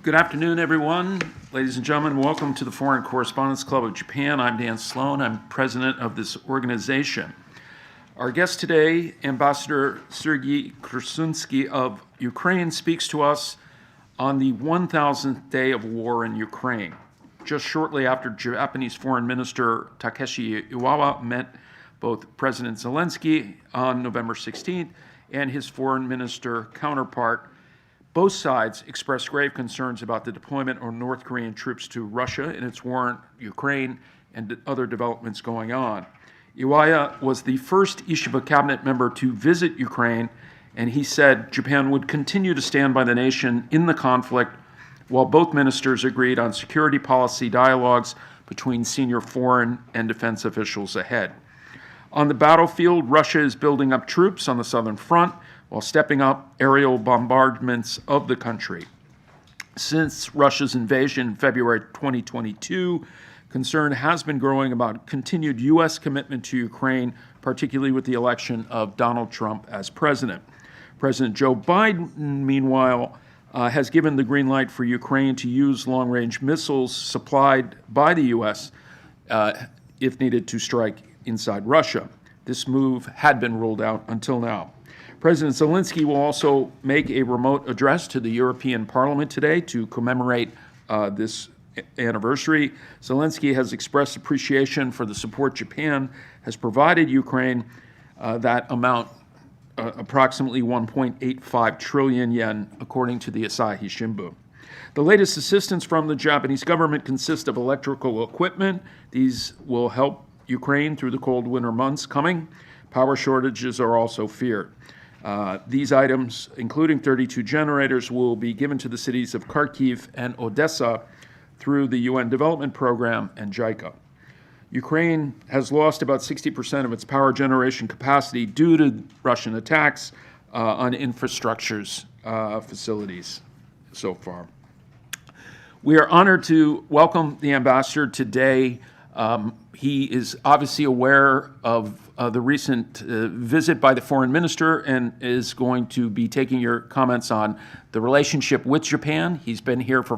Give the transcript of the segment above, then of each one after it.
Good afternoon, everyone. Ladies and gentlemen, welcome to the Foreign Correspondents Club of Japan. I'm Dan Sloan. I'm president of this organization. Our guest today, Ambassador Sergiy Korsunsky of Ukraine, speaks to us on the 1,000th day of war in Ukraine, just shortly after Japanese Foreign Minister Takeshi Iwata met both President Zelensky on November 16th and his foreign minister counterpart. Both sides expressed grave concerns about the deployment of North Korean troops to Russia in its war in Ukraine and other developments going on. Iwata was the first Ishiba cabinet member to visit Ukraine, and he said Japan would continue to stand by the nation in the conflict, while both ministers agreed on security policy dialogues between senior foreign and defense officials ahead. On the battlefield, Russia is building up troops on the southern front while stepping up aerial bombardments of the country. Since Russia's invasion in February 2022, concern has been growing about continued U.S. commitment to Ukraine, particularly with the election of Donald Trump as president. President Joe Biden, meanwhile, has given the green light for Ukraine to use long-range missiles supplied by the U.S. If needed to strike inside Russia. This move had been ruled out until now. President Zelensky will also make a remote address to the European Parliament today to commemorate this anniversary. Zelensky has expressed appreciation for the support Japan has provided Ukraine, that amount approximately 1.85 trillion yen, according to the Asahi Shimbun. The latest assistance from the Japanese government consists of electrical equipment. These will help Ukraine through the cold winter months coming. Power shortages are also feared. These items, including 32 generators, will be given to the cities of Kharkiv and Odessa through the UN Development Program and JICA. Ukraine has lost about 60% of its power generation capacity due to Russian attacks on infrastructure's facilities so far. We are honored to welcome the ambassador today. He is obviously aware of the recent visit by the foreign minister and is going to be taking your comments on the relationship with Japan. He's been here for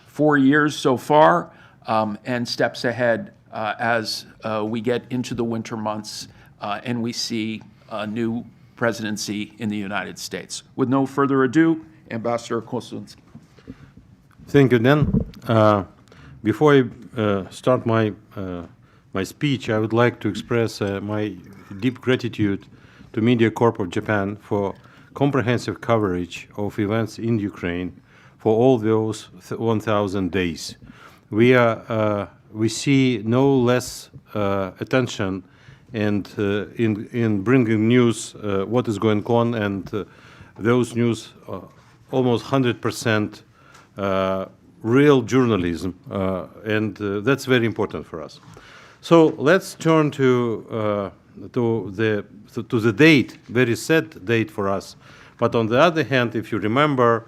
four years so far, and steps ahead as we get into the winter months and we see a new presidency in the United States. With no further ado, Ambassador Korsunsky. Thank you, Dan. Before I start my speech, I would like to express my deep gratitude to Media Corp of Japan for comprehensive coverage of events in Ukraine for all those 1,000 days. We see no less attention and in bringing news what is going on, and those news almost 100% real journalism, and that's very important for us. So let's turn to the date, very sad date for us. But on the other hand, if you remember,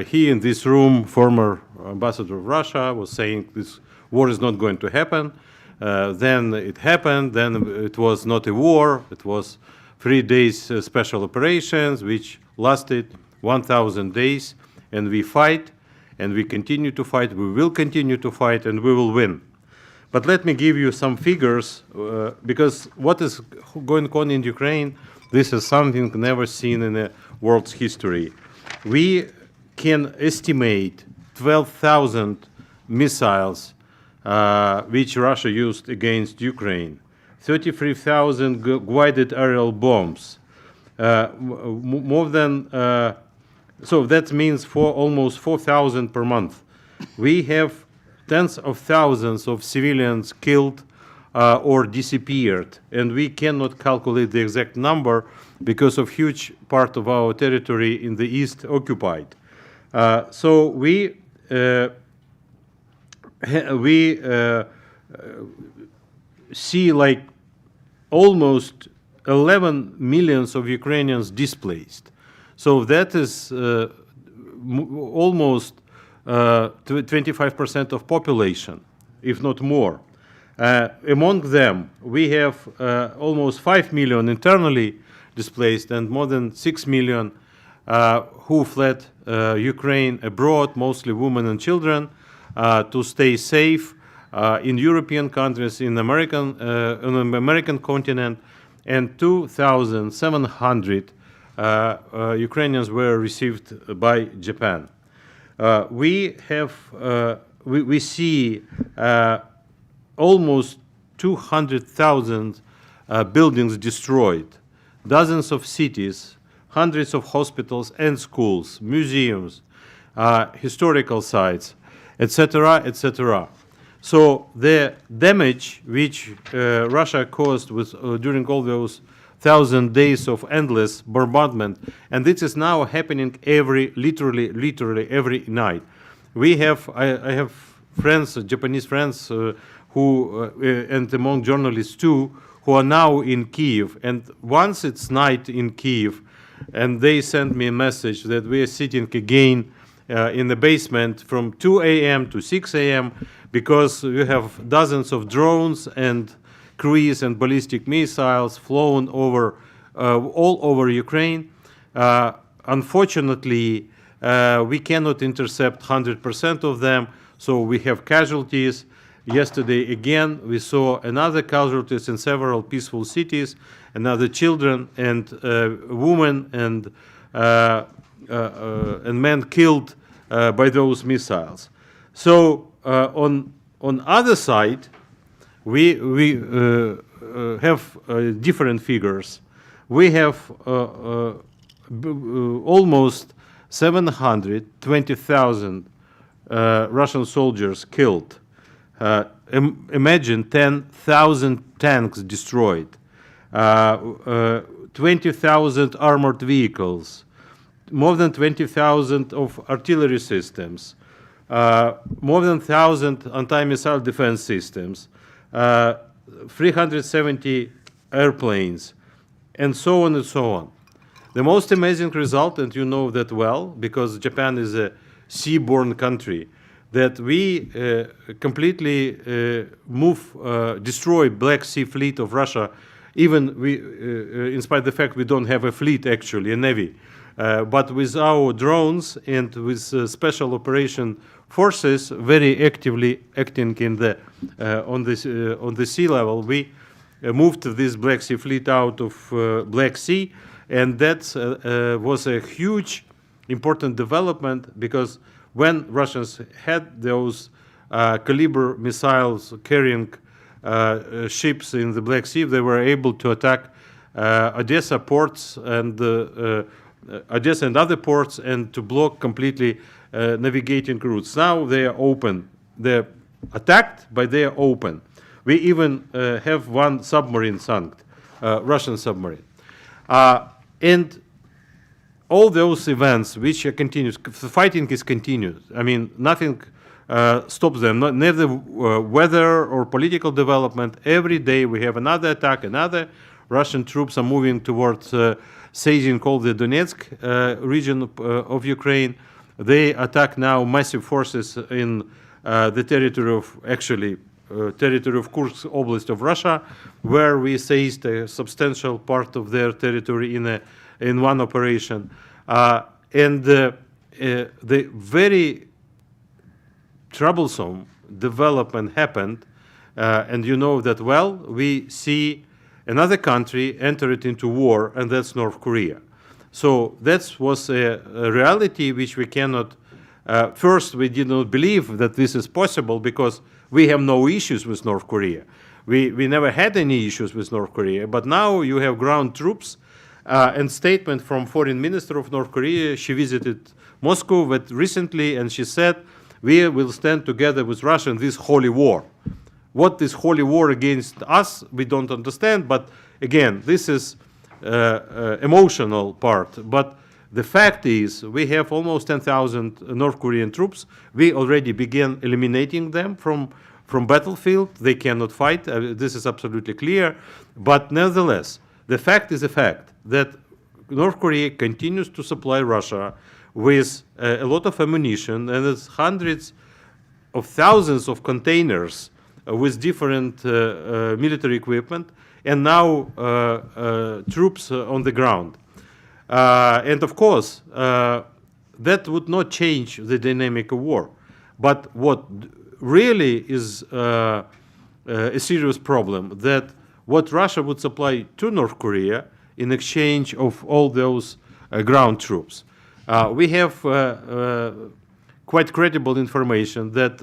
he in this room, former ambassador of Russia, was saying this war is not going to happen. Then it happened. Then it was not a war. It was 3 days special operations, which lasted 1,000 days, and we fight. And we continue to fight, we will continue to fight, and we will win. But let me give you some figures, because what is going on in Ukraine, this is something never seen in the world's history. We can estimate 12,000 missiles which Russia used against Ukraine, 33,000 guided aerial bombs, more than so that means almost 4,000 per month. We have tens of thousands of civilians killed or disappeared, and we cannot calculate the exact number because of huge part of our territory in the east occupied. So we see like almost 11 millions of Ukrainians displaced. So that is almost 25% of population, if not more. Among them, we have almost 5 million internally displaced and more than 6 million who fled Ukraine abroad, mostly women and children, to stay safe in European countries, on the American continent, and 2,700 Ukrainians were received by Japan. We see almost 200,000 buildings destroyed, dozens of cities, hundreds of hospitals and schools, museums, historical sites, etc., etc. So the damage which Russia caused during all those 1,000 days of endless bombardment, and this is now happening literally every night. I have friends, Japanese friends, and among journalists too, who are now in Kiev. And once it's night in Kiev, and they send me a message that we are sitting again in the basement from 2 a.m. to 6 a.m. because we have dozens of drones and cruise and ballistic missiles flown over all over Ukraine. Unfortunately, we cannot intercept 100% of them, so we have casualties. Yesterday, again, we saw another casualties in several peaceful cities, another children and women and men killed by those missiles. So on other side, we have different figures. We have almost 720,000 Russian soldiers killed. Imagine 10,000 tanks destroyed, 20,000 armored vehicles, more than 20,000 of artillery systems, more than 1,000 anti-missile defense systems, 370 airplanes, and so on and so on. The most amazing result, and you know that well, because Japan is a seaborne country, that we completely destroy Black Sea fleet of Russia, even in spite of the fact we don't have a fleet actually, a navy. But with our drones and with special operation forces very actively acting in on the sea level, we moved this Black Sea fleet out of Black Sea, and that was a huge important development, because when Russians had those caliber missiles carrying ships in the Black Sea, they were able to attack Odessa ports and Odessa and other ports, and to block completely navigating routes. Now they are open. They're attacked, but they are open. We even have one submarine sunk, Russian submarine. And all those events which are continuous, the fighting is continuous. I mean, nothing stops them, neither weather or political development. Every day we have another attack, another Russian troops are moving towards Sergiy, called the Donetsk region of Ukraine. They attack now massive forces in the territory of, territory of Kursk Oblast of Russia, where we seized a substantial part of their territory in one operation. And the very troublesome development happened, and you know that well. We see another country entered into war, and that's North Korea. So that was a reality which we cannot, first we did not believe that this is possible, because we have no issues with North Korea. We never had any issues with North Korea, but now you have ground troops, and statement from Foreign Minister of North Korea. She visited Moscow recently, and she said, we will stand together with Russia in this holy war. What this holy war against us, we don't understand, but again, this is emotional part. But the fact is, we have almost 10,000 North Korean troops. We already began eliminating them from battlefield. They cannot fight. This is absolutely clear. But nevertheless, the fact is a fact that North Korea continues to supply Russia with a lot of ammunition, and there's hundreds of thousands of containers with different military equipment, and now troops on the ground. And of course, that would not change the dynamic of war. But what really is a serious problem, that what Russia would supply to North Korea in exchange of all those ground troops. We have quite credible information that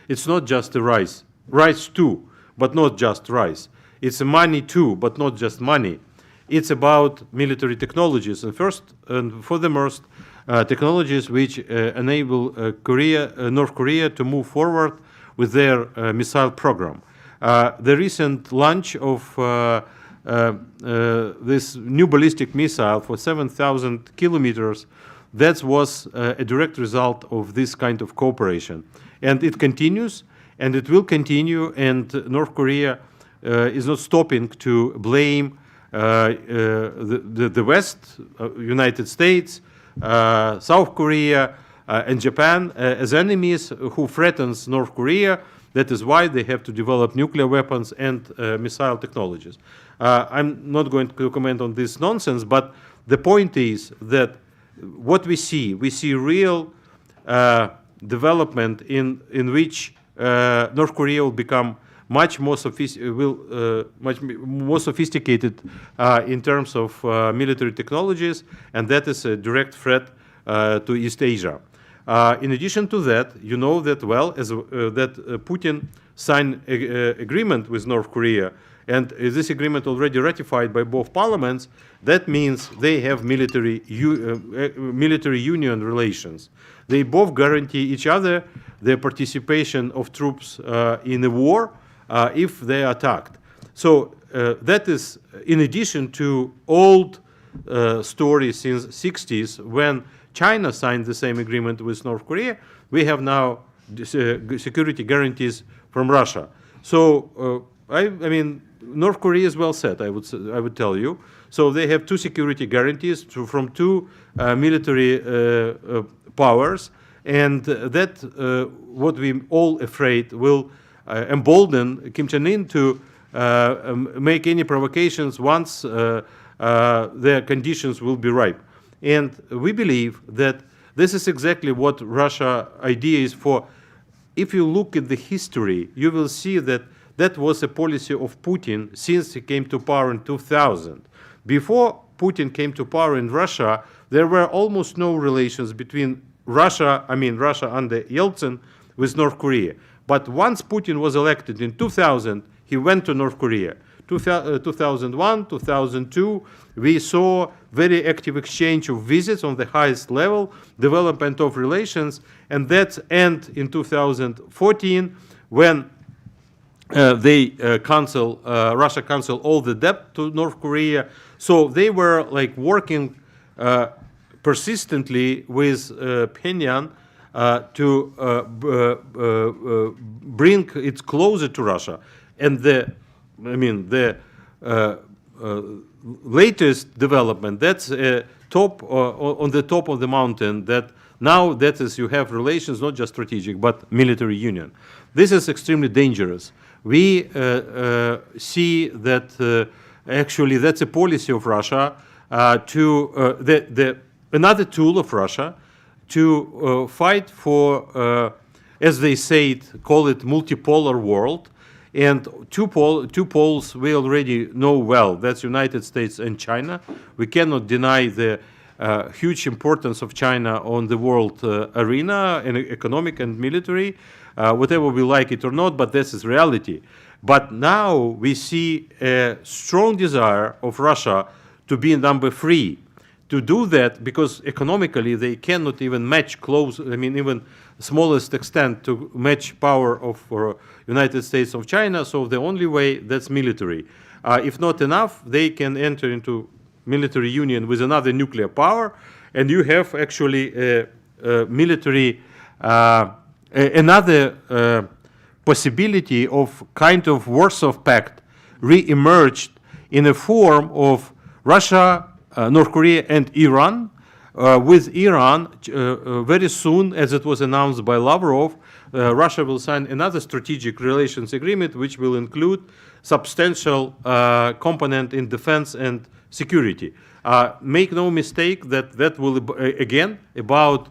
it's not just the rice too, but not just rice. It's money too, but not just money. It's about military technologies, and first and foremost, technologies which enable North Korea to move forward with their missile program. The recent launch of this new ballistic missile for 7,000 kilometers, that was a direct result of this kind of cooperation. And it continues, and it will continue, and North Korea is not stopping to blame the West, United States, South Korea, and Japan as enemies who threatens North Korea. That is why they have to develop nuclear weapons and missile technologies. I'm not going to comment on this nonsense, but the point is that what we see real development in which North Korea will become much more sophisticated in terms of military technologies, and that is a direct threat to East Asia. In addition to that, you know that well, that Putin signed an agreement with North Korea, and this agreement already ratified by both parliaments. That means they have military union relations. They both guarantee each other the participation of troops in a war if they are attacked. So that is in addition to old stories since 60s when China signed the same agreement with North Korea. We have now security guarantees from Russia. So I mean, North Korea is well set, I would tell you. So they have two security guarantees from two military powers, and that what we all afraid will embolden Kim Jong-un to make any provocations once their conditions will be ripe. And we believe that this is exactly what Russia idea is for. If you look at the history, you will see that that was a policy of Putin since he came to power in 2000. Before Putin came to power in Russia, there were almost no relations between Russia under Yeltsin, with North Korea. But once Putin was elected in 2000, he went to North Korea. 2001, 2002, we saw very active exchange of visits on the highest level, development of relations, and that end in 2014 when Russia canceled all the debt to North Korea. So they were like working persistently with Pyongyang to bring it closer to Russia. And the latest development, that's on the top of the mountain, that now that is you have relations, not just strategic, but military union. This is extremely dangerous. We see that actually that's a policy of Russia another tool of Russia to fight for, as they say, call it multipolar world. And two poles we already know well. That's United States and China. We cannot deny the huge importance of China on the world arena, in economic and military, whatever we like it or not, but this is reality. But now we see a strong desire of Russia to be number 3. To do that, because economically they cannot even match even smallest extent to match power of United States of China. So the only way, that's military. If not enough, they can enter into military union with another nuclear power, and you have actually a military another possibility of kind of Warsaw Pact re-emerged in a form of Russia, North Korea, and Iran with Iran, very soon, as it was announced by Lavrov, Russia will sign another strategic relations agreement, which will include substantial component in defense and security. Make no mistake that that will, again, about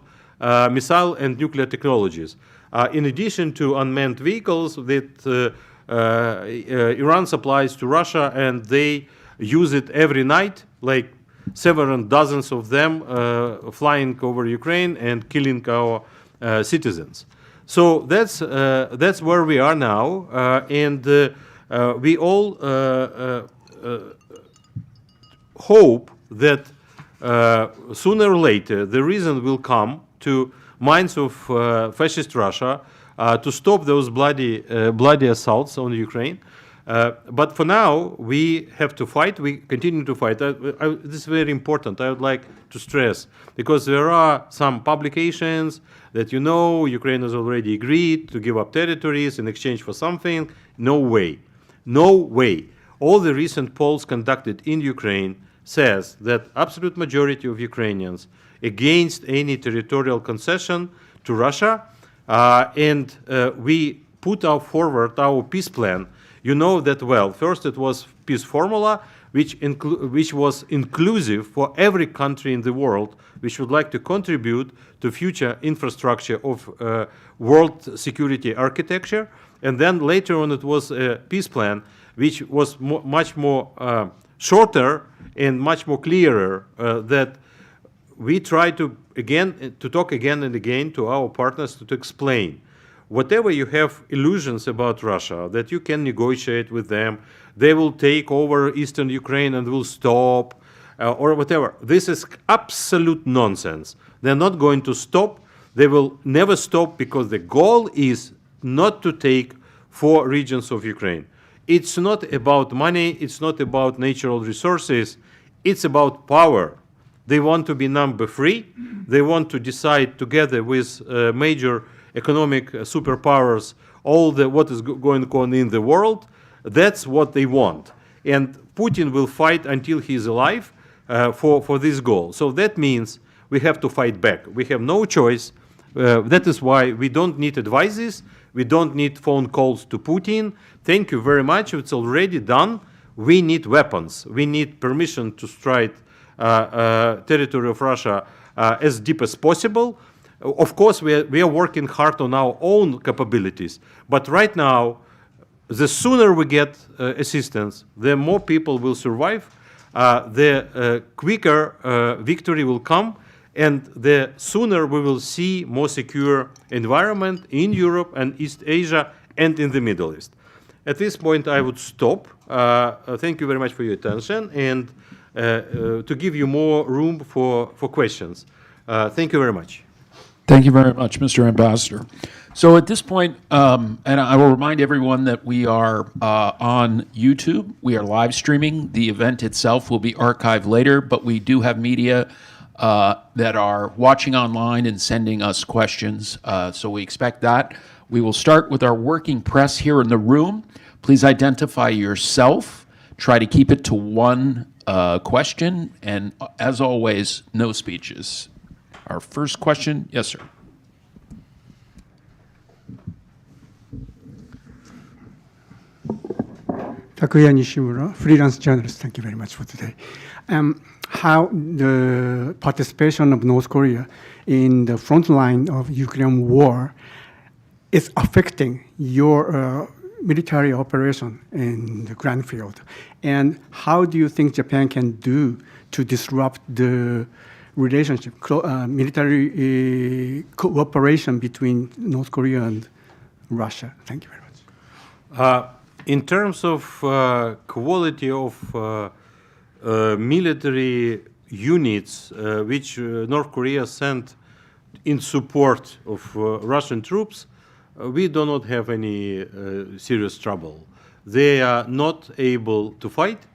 missile and nuclear technologies. In addition to unmanned vehicles that Iran supplies to Russia, and they use it every night, like several dozens of them flying over Ukraine and killing our citizens. So that's where we are now, and we all hope that sooner or later the reason will come to minds of fascist Russia to stop those bloody assaults on Ukraine. But for now, we have to fight. We continue to fight. This is very important. I would like to stress, because there are some publications that, Ukraine has already agreed to give up territories in exchange for something. No way. No way. All the recent polls conducted in Ukraine says that absolute majority of Ukrainians against any territorial concession to Russia, and we put forward our peace plan. You know that well. First, it was peace formula, which was inclusive for every country in the world which would like to contribute to future infrastructure of world security architecture. And then later on, it was a peace plan, which was much more shorter and much more clearer, that we try to talk again and again to our partners to explain. Whatever you have illusions about Russia, that you can negotiate with them, they will take over eastern Ukraine and will stop, or whatever. This is absolute nonsense. They're not going to stop. They will never stop, because the goal is not to take 4 regions of Ukraine. It's not about money. It's not about natural resources. It's about power. They want to be number 3. They want to decide together with major economic superpowers what is going on in the world. That's what they want. And Putin will fight until he's alive for this goal. So that means we have to fight back. We have no choice. That is why we don't need advices. We don't need phone calls to Putin. Thank you very much. It's already done. We need weapons. We need permission to strike territory of Russia as deep as possible. Of course, we are working hard on our own capabilities. But right now, the sooner we get assistance, the more people will survive, the quicker victory will come, and the sooner we will see more secure environment in Europe and East Asia and in the Middle East. At this point, I would stop. Thank you very much for your attention, and to give you more room for questions. Thank you very much. Thank you very much, Mr. Ambassador. So at this point, and I will remind everyone that we are on YouTube. We are live streaming. The event itself will be archived later, but we do have media that are watching online and sending us questions. So we expect that. We will start with our working press here in the room. Please identify yourself. Try to keep it to one question. And as always, no speeches. Our first question, yes, sir. Takuya Nishimura, freelance journalist. Thank you very much for today. How the participation of North Korea in the front line of Ukraine war is affecting your military operation in the ground field, and how do you think Japan can do to disrupt the relationship, military cooperation between North Korea and Russia? Thank you very much. In terms of quality of military units which North Korea sent in support of Russian troops, we do not have any serious trouble. They are not able to fight.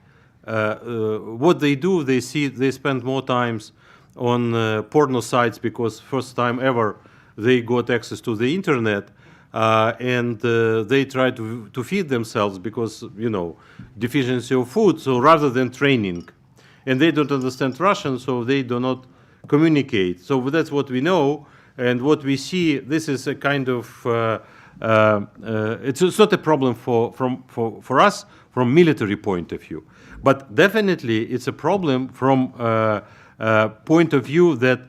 What they do, they spend more times on porno sites, because first time ever they got access to the internet, and they try to feed themselves because, deficiency of food, so rather than training. And they don't understand Russian, so they do not communicate. So that's what we know, and what we see. This is a kind of it's not a problem for us from military point of view, but definitely it's a problem from point of view that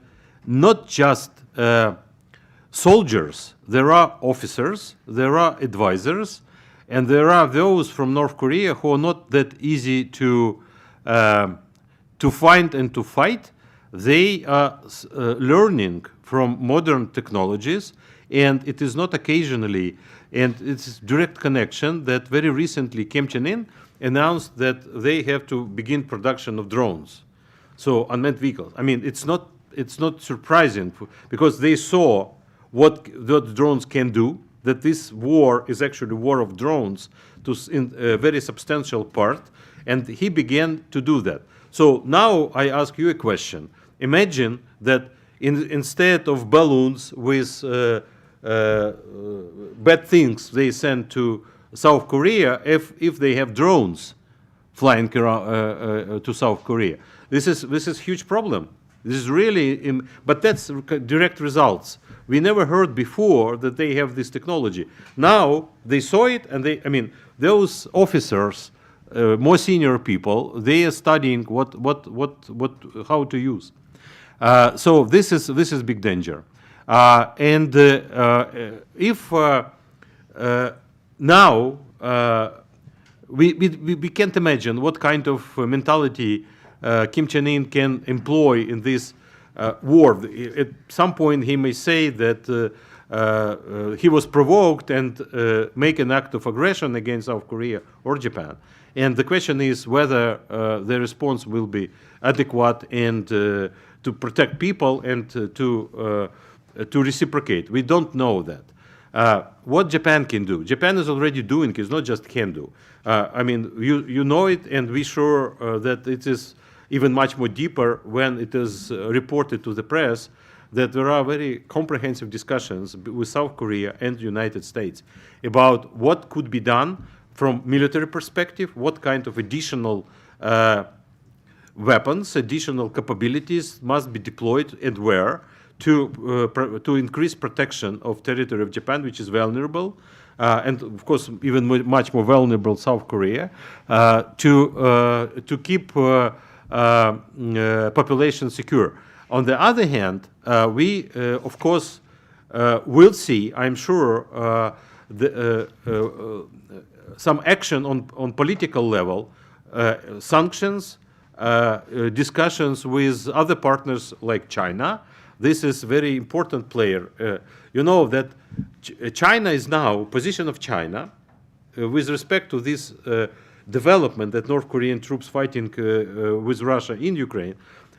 not just soldiers, there are officers, there are advisors, and there are those from North Korea who are not that easy to find and to fight. They are learning from modern technologies, and it is not occasionally, and it's direct connection that very recently Kim Chen-in announced that they have to begin production of drones, so unmanned vehicles. I mean, it's not surprising because they saw what the drones can do, that this war is actually a war of drones in a very substantial part, and he began to do that. So now I ask you a question. Imagine that instead of balloons with bad things they send to South Korea, if they have drones flying around, to South Korea. This is a huge problem. This is really, but that's direct results. We never heard before that they have this technology. Now they saw it, and those officers, more senior people, they are studying how to use. So this is big danger. And if now we can't imagine what kind of mentality Kim Chen-in can employ in this war. At some point, he may say that he was provoked and make an act of aggression against South Korea or Japan. And the question is whether the response will be adequate and to protect people and to reciprocate. We don't know that. What Japan can do? Japan is already doing. It's not just can do. You know it, and we're sure that it is even much more deeper when it is reported to the press that there are very comprehensive discussions with South Korea and the United States about what could be done from military perspective, what kind of additional weapons, additional capabilities must be deployed and where to increase protection of territory of Japan, which is vulnerable, and of course even much more vulnerable South Korea, to keep population secure. On the other hand, we of course will see, I'm sure, some action on political level, sanctions, discussions with other partners like China. This is a very important player. You know that China is now, position of China, with respect to this development that North Korean troops fighting with Russia in Ukraine,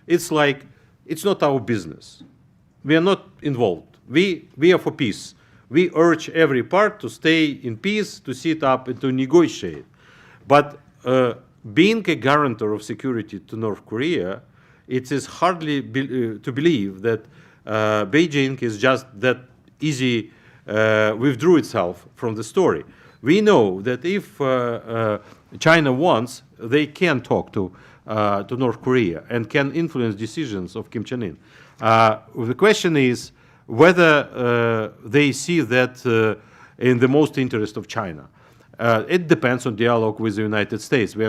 it's like, it's not our business. We are not involved. We are for peace. We urge every part to stay in peace, to sit up and to negotiate. But being a guarantor of security to North Korea, it is hardly to believe that Beijing is just that easy, withdrew itself from the story. We know that if China wants, they can talk to North Korea and can influence decisions of Kim Chen-in. The question is whether they see that in the most interest of China. It depends on dialogue with the United States. We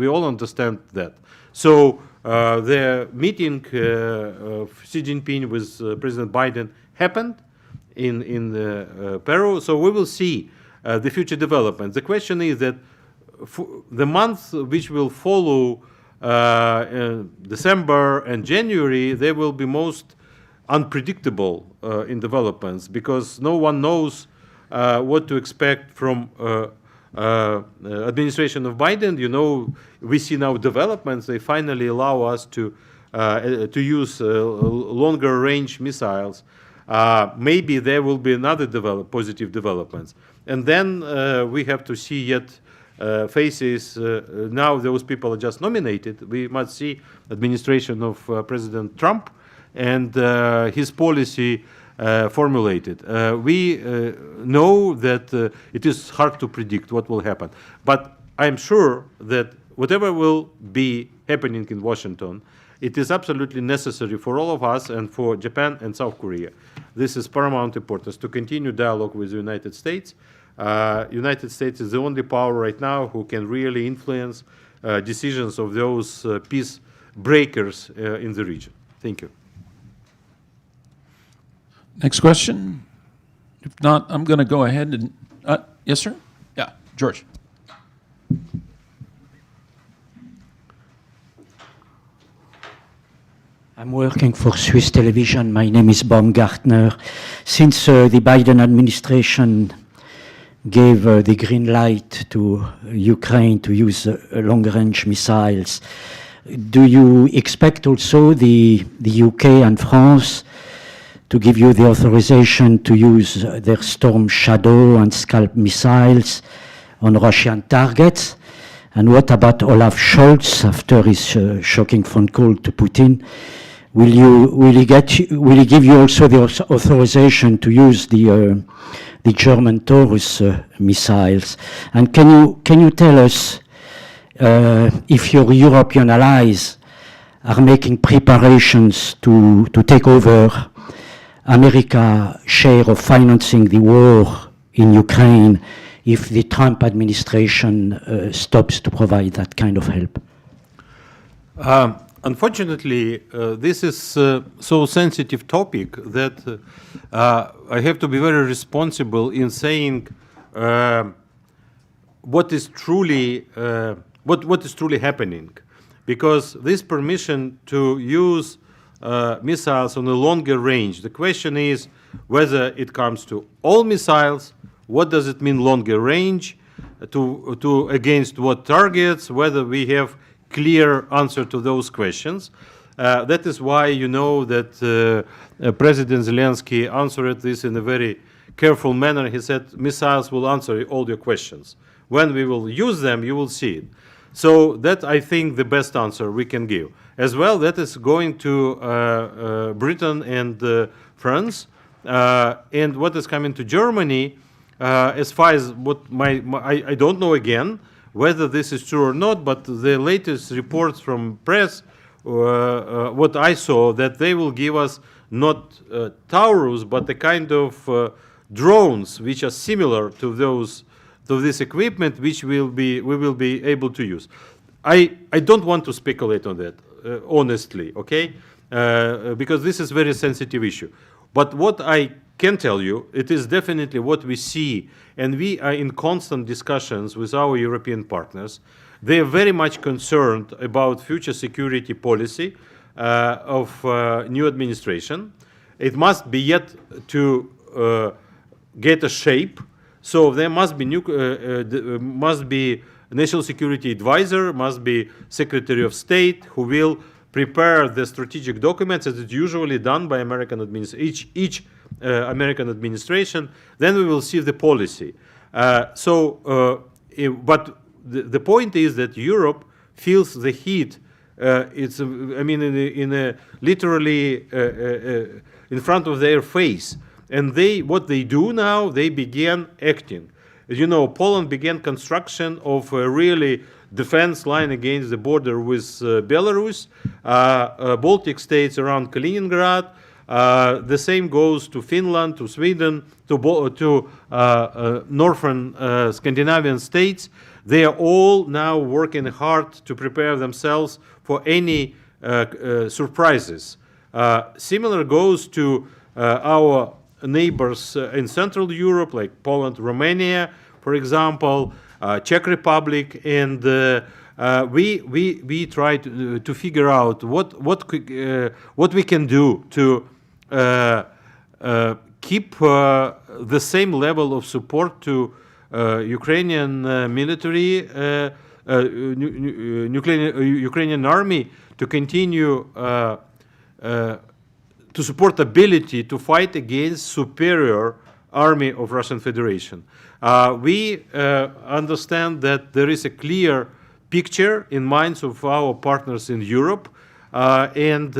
all understand that. So the meeting of Xi Jinping with President Biden happened in Peru. So we will see the future development. The question is that the months which will follow December and January, they will be most unpredictable in developments because no one knows what to expect from administration of Biden. You know, we see now developments. They finally allow us to use longer range missiles. Maybe there will be another positive developments. And then we have to see yet faces. Now those people are just nominated. We must see administration of President Trump and his policy formulated. We know that it is hard to predict what will happen. But I'm sure that whatever will be happening in Washington, it is absolutely necessary for all of us and for Japan and South Korea. This is paramount importance to continue dialogue with the United States. United States is the only power right now who can really influence decisions of those peace breakers in the region. Thank you. Next question? If not, I'm going to go ahead and, yes, sir? Yeah, George. I'm working for Swiss television. My name is Baumgartner. Since the Biden administration gave the green light to Ukraine to use long-range missiles, do you expect also the UK and France to give you the authorization to use their Storm Shadow and Scalp missiles on Russian targets? And what about Olaf Scholz after his shocking phone call to Putin? Will he give you also the authorization to use the German Taurus missiles? And can you tell us if your European allies are making preparations to take over America's share of financing the war in Ukraine if the Trump administration stops to provide that kind of help? Unfortunately, this is so sensitive topic that I have to be very responsible in saying what is truly happening, because this permission to use missiles on a longer range, the question is whether it comes to all missiles, what does it mean longer range, to against what targets, whether we have clear answer to those questions. That is why you know that President Zelensky answered this in a very careful manner. He said, missiles will answer all your questions. When we will use them, you will see it. So that, I think, the best answer we can give. As well, that is going to Britain and France. And what is coming to Germany, as far as what I don't know again, whether this is true or not, but the latest reports from press, what I saw, that they will give us not Taurus, but a kind of drones which are similar to this equipment, which we will be able to use. I don't want to speculate on that, honestly, okay? Because this is a very sensitive issue. But what I can tell you, it is definitely what we see, and we are in constant discussions with our European partners. They are very much concerned about future security policy of new administration. It must be yet to get a shape. So there must be national security advisor, must be Secretary of State, who will prepare the strategic documents, as it's usually done by American each American administration. Then we will see the policy. But the point is that Europe feels the heat. Literally in front of their face. And what they do now, they began acting. As you know, Poland began construction of a really defense line against the border with Belarus, Baltic states around Kaliningrad. The same goes to Finland, to Sweden, to northern Scandinavian states. They are all now working hard to prepare themselves for any surprises. Similar goes to our neighbors in Central Europe, like Poland, Romania, for example, Czech Republic, and we try to figure out what we can do to keep the same level of support to Ukrainian military, Ukrainian army, to continue to support ability to fight against superior army of Russian Federation. We understand that there is a clear picture in minds of our partners in Europe, and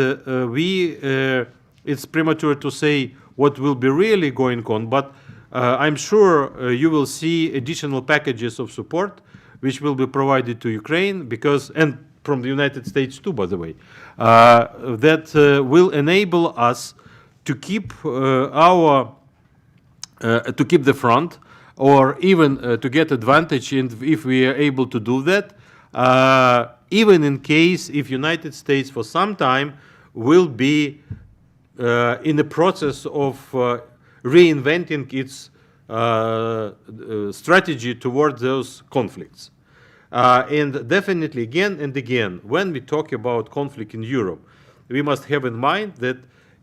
it's premature to say what will be really going on, but I'm sure you will see additional packages of support which will be provided to Ukraine, and from the United States too, by the way, that will enable us to keep to keep the front, or even to get advantage if we are able to do that, even in case if United States for some time will be in the process of reinventing its strategy toward those conflicts. And definitely, again and again, when we talk about conflict in Europe, we must have in mind that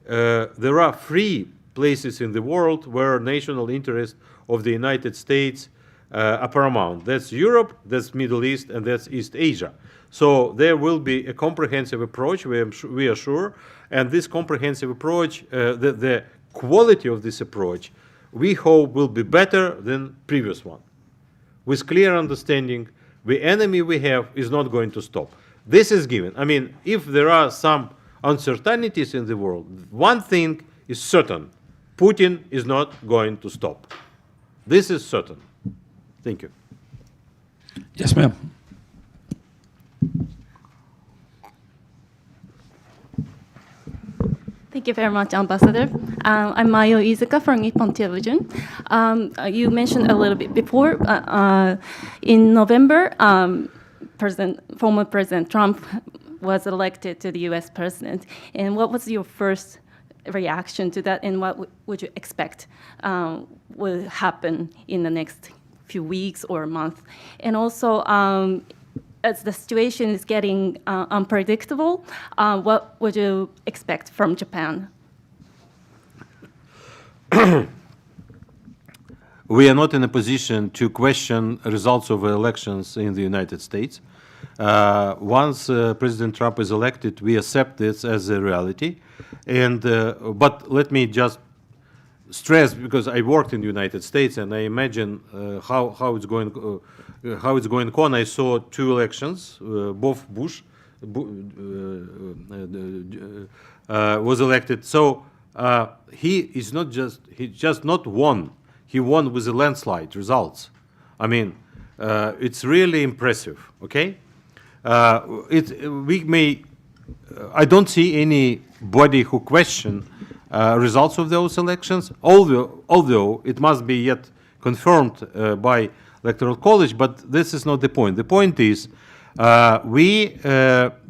there are 3 places in the world where national interest of the United States are paramount. That's Europe, that's Middle East, and that's East Asia. So there will be a comprehensive approach, we are sure, and this comprehensive approach, the quality of this approach, we hope will be better than previous one. With clear understanding, the enemy we have is not going to stop. This is given. I mean, if there are some uncertainties in the world, one thing is certain: Putin is not going to stop. This is certain. Thank you. Yes, ma'am. Thank you very much, Ambassador. I'm Mayo Izuka from Nippon Television. You mentioned a little bit before, in November, former President Trump was elected to the US president. And what was your first reaction to that, and what would you expect will happen in the next few weeks or month? And also, as the situation is getting unpredictable, what would you expect from Japan? We are not in a position to question results of elections in the United States. Once President Trump is elected, we accept this as a reality. And but let me just stress, because I worked in the United States and I imagine how it's going on. I saw 2 elections, both Bush was elected. So he just not won. He won with a landslide results. I mean, it's really impressive. Okay, I don't see anybody who question results of those elections, although it must be yet confirmed by Electoral College, but this is not the point. The point is, we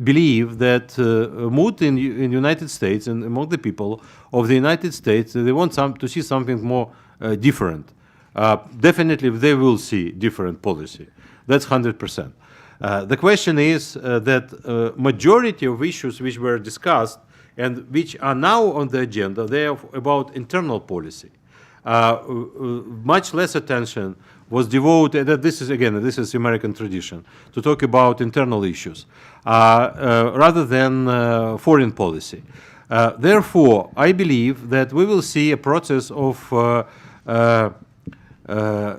believe that mood in the United States and among the people of the United States, they want to see something more different. Definitely they will see different policy. That's 100%. The question is that majority of issues which were discussed and which are now on the agenda, they are about internal policy. Much less attention was devoted, this is American tradition, to talk about internal issues rather than foreign policy. Therefore, I believe that we will see a process of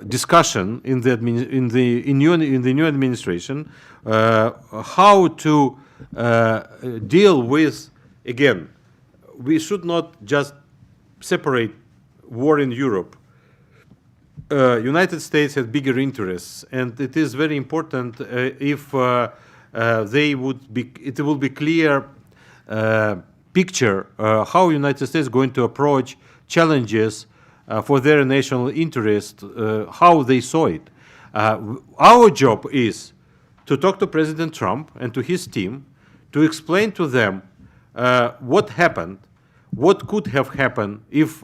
discussion in the new administration how to deal with. Again, we should not just separate war in Europe. United States has bigger interests, and it is very important if it will be clear picture how United States is going to approach challenges for their national interest, how they saw it. Our job is to talk to President Trump and to his team to explain to them what happened, what could have happened if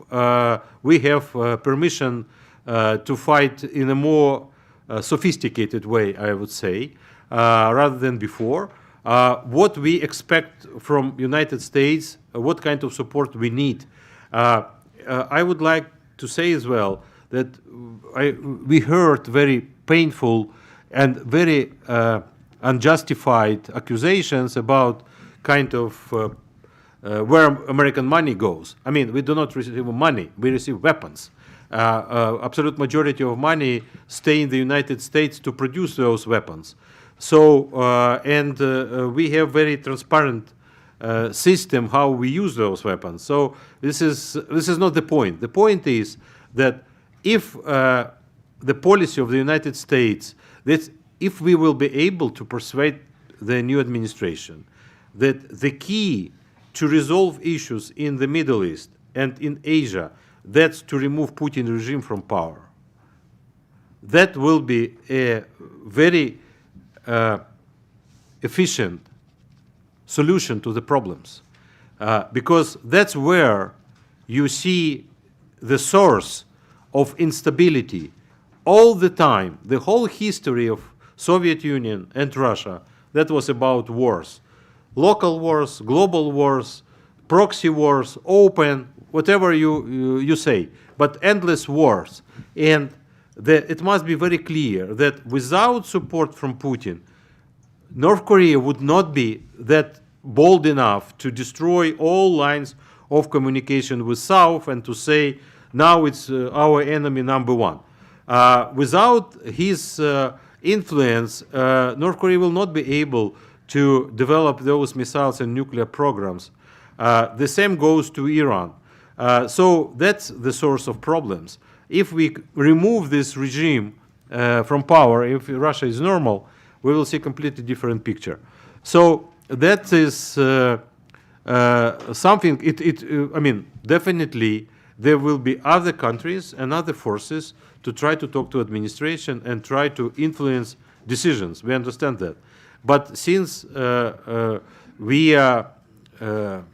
we have permission to fight in a more sophisticated way, I would say, rather than before. What we expect from United States, what kind of support we need. I would like to say as well that we heard very painful and very unjustified accusations about kind of where American money goes. I mean, we do not receive money, we receive weapons. Absolute majority of money stay in the United States to produce those weapons. So, we have very transparent system how we use those weapons. So this is not the point. The point is that if the policy of the United States, that if we will be able to persuade the new administration that the key to resolve issues in the Middle East and in Asia, that's to remove Putin regime from power. That will be a very efficient solution to the problems, because that's where you see the source of instability all the time. The whole history of Soviet Union and Russia, that was about wars. Local wars, global wars, proxy wars, open, whatever you say, but endless wars. And it must be very clear that without support from Putin, North Korea would not be that bold enough to destroy all lines of communication with South and to say, now it's our enemy number one. Without his influence, North Korea will not be able to develop those missiles and nuclear programs. The same goes to Iran. So that's the source of problems. If we remove this regime from power, if Russia is normal, we will see a completely different picture. So that is something, I mean, definitely there will be other countries and other forces to try to talk to administration and try to influence decisions. We understand that. But since we are on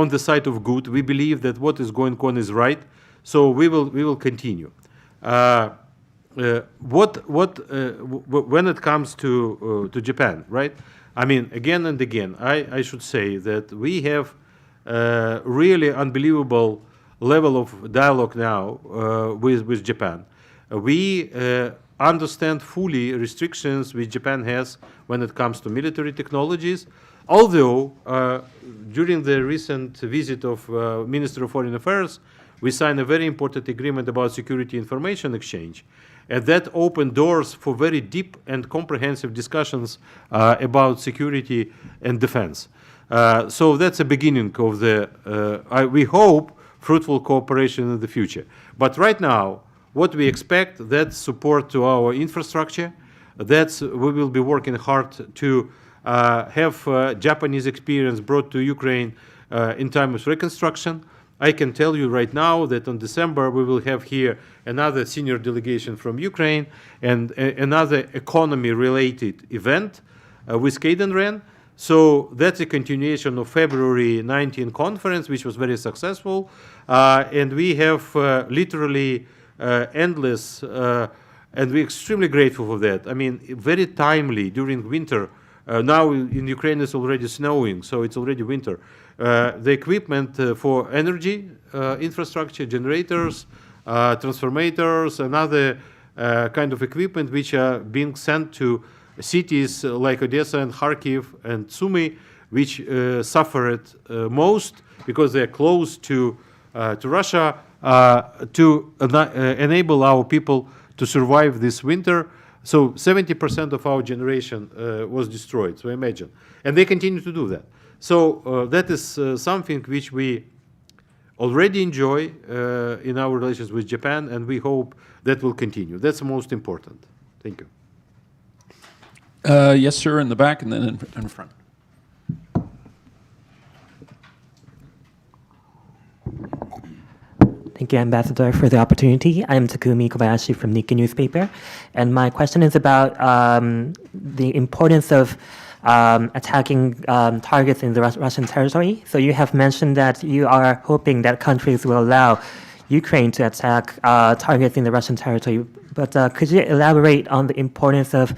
the side of good, we believe that what is going on is right, so we will continue. When it comes to Japan, right? I mean, again and again, I should say that we have really unbelievable level of dialogue now with Japan. We understand fully restrictions which Japan has when it comes to military technologies, although during the recent visit of Minister of Foreign Affairs, we signed a very important agreement about security information exchange. And that opened doors for very deep and comprehensive discussions about security and defense. So that's a beginning of the, we hope, fruitful cooperation in the future. But right now, what we expect, that's support to our infrastructure. We will be working hard to have Japanese experience brought to Ukraine in time of reconstruction. I can tell you right now that in December we will have here another senior delegation from Ukraine and another economy-related event with Kaden. So that's a continuation of February 19 conference, which was very successful. And we have literally endless, and we're extremely grateful for that. I mean, very timely during winter. Now in Ukraine it's already snowing, so it's already winter. The equipment for energy infrastructure, generators, transformators, and other kind of equipment which are being sent to cities like Odessa and Kharkiv and Sumy, which suffered most because they're close to Russia, to enable our people to survive this winter. So 70% of our generation was destroyed, so imagine. And they continue to do that. So that is something which we already enjoy in our relations with Japan, and we hope that will continue. That's the most important. Thank you. Yes, sir, in the back and then in front. Thank you, Ambassador, for the opportunity. I'm Takumi Kobayashi from Nikkei newspaper, and my question is about the importance of attacking targets in the Russian territory. So you have mentioned that you are hoping that countries will allow Ukraine to attack targets in the Russian territory, but could you elaborate on the importance of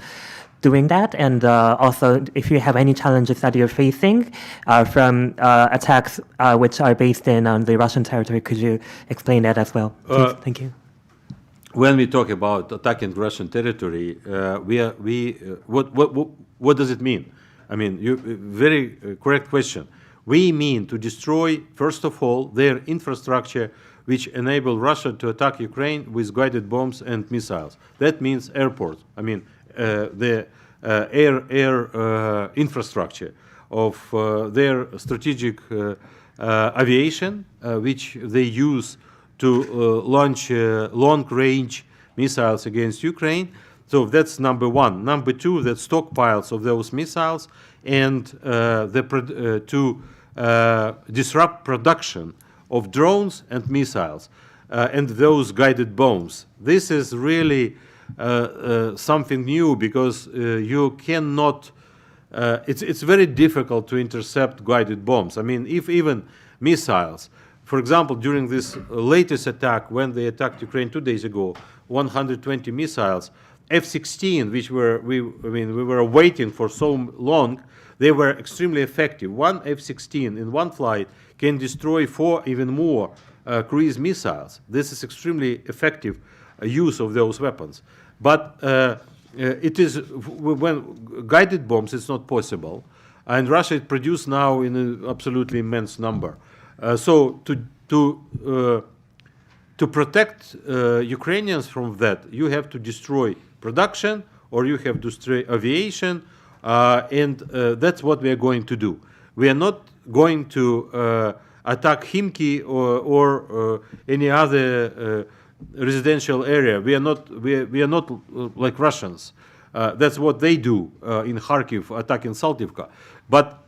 doing that, and also if you have any challenges that you're facing from attacks which are based in on the Russian territory? Could you explain that as well? Please? Thank you. When we talk about attacking Russian territory, what does it mean? I mean, very correct question. We mean to destroy, first of all, their infrastructure, which enable Russia to attack Ukraine with guided bombs and missiles. That means airports. I mean, the air infrastructure of their strategic aviation, which they use to launch long-range missiles against Ukraine, So that's number one. Number two, that stockpiles of those missiles and to disrupt production of drones and missiles and those guided bombs. This is really something new because you cannot. It's very difficult to intercept guided bombs. I mean, if even missiles, for example, during this latest attack, when they attacked Ukraine 2 days ago, 120 missiles, F-16, which we were waiting for so long, they were extremely effective. One F-16 in one flight can destroy 4 even more cruise missiles. This is extremely effective use of those weapons. But it is when guided bombs, it's not possible, and Russia produces now in an absolutely immense number. So to protect Ukrainians from that, you have to destroy production, or you have to destroy aviation, and that's what we are going to do. We are not going to attack Khimki or any other residential area. We are not like Russians. That's what they do in Kharkiv, attacking Saltivka. But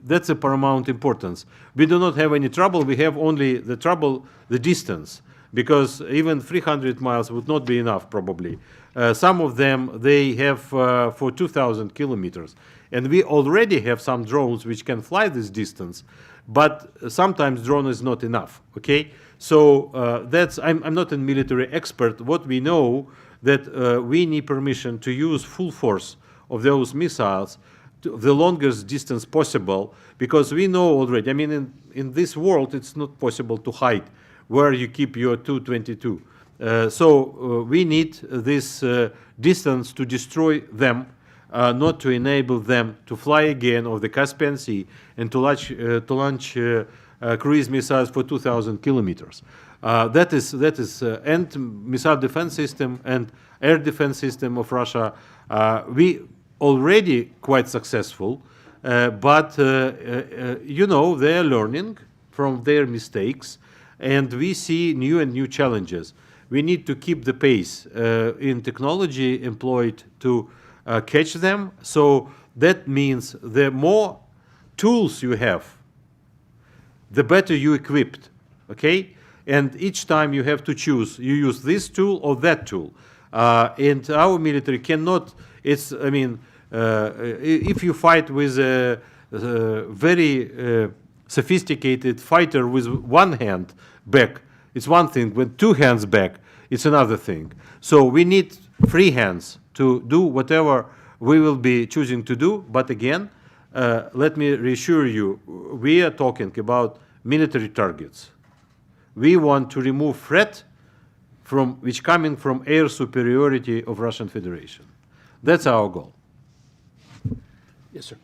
that's a paramount importance. We do not have any trouble. We have only the trouble, the distance, because even 300 miles would not be enough, probably. Some of them, they have for 2,000 kilometers. And we already have some drones which can fly this distance, but sometimes drone is not enough, okay? So I'm not a military expert. What we know that we need permission to use full force of those missiles to the longest distance possible, because we know already, I mean, in this world, it's not possible to hide where you keep your Tu-22. So we need this distance to destroy them, not to enable them to fly again over the Caspian Sea and to launch cruise missiles for 2,000 kilometers. That is and missile defense system and air defense system of Russia. We already quite successful, but you know, they are learning from their mistakes, and we see new and new challenges. We need to keep the pace in technology employed to catch them. So that means the more tools you have, the better you equipped, okay? And each time you have to choose, you use this tool or that tool. And our military cannot, I mean, if you fight with a very sophisticated fighter with one hand back, it's one thing. With two hands back, it's another thing. So we need free hands to do whatever we will be choosing to do. But again, let me reassure you, we are talking about military targets. We want to remove threat which coming from air superiority of Russian Federation. That's our goal. Yes, sir.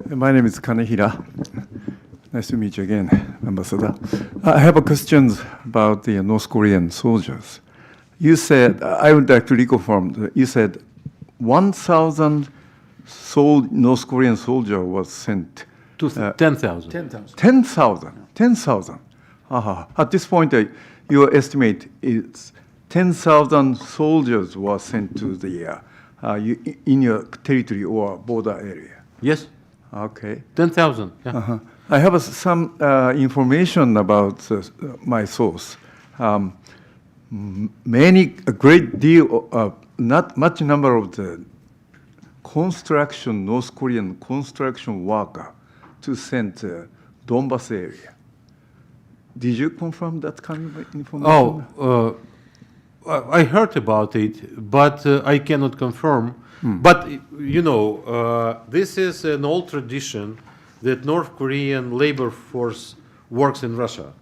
My name is Kanehira. Nice to meet you again, Ambassador. I have a question about the North Korean soldiers. You said, I would like to reconfirm, you said 1,000 North Korean soldier was sent. 10,000. 10,000. 10,000. 10,000. At this point, your estimate is 10,000 soldiers were sent to the in your territory or border area. Yes. Okay. 10,000. Yeah. I have some information about my source. A great deal, not much number of the North Korean construction worker to send Donbas area. Did you confirm that kind of information? Oh, I heard about it, but I cannot confirm. But, you know, this is an old tradition that North Korean labor force works in Russia.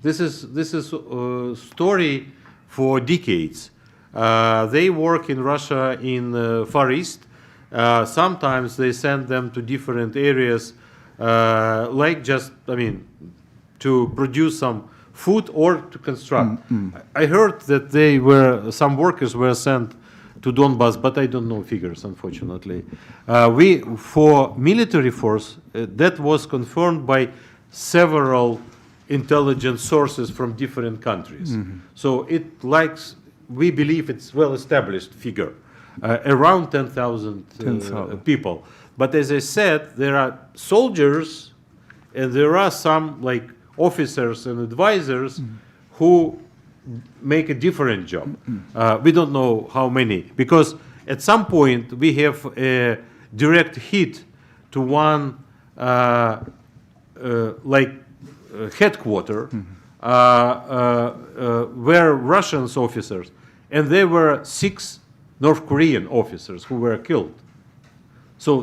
This is a story for decades. They work in Russia in Far East. Sometimes they send them to different areas, like just, I mean, to produce some food or to construct. I heard that some workers were sent to Donbas, but I don't know figures, unfortunately. For military force, that was confirmed by several intelligence sources from different countries. So it likes, we believe it's well-established figure, around 10,000 people. But as I said, there are soldiers and there are some like officers and advisors who make a different job. We don't know how many, because at some point we have a direct hit to one headquarter were Russian officers, and there were 6 North Korean officers who were killed. So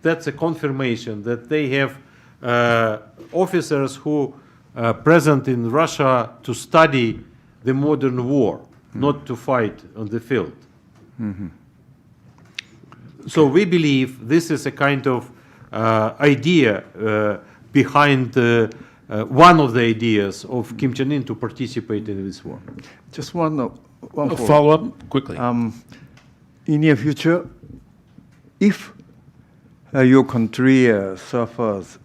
that's a confirmation that they have officers who present in Russia to study the modern war, not to fight on the field. So we believe this is a kind of idea behind one of the ideas of Kim Jong-un to participate in this war. Just one Follow-up quickly. In near future, if your country suffers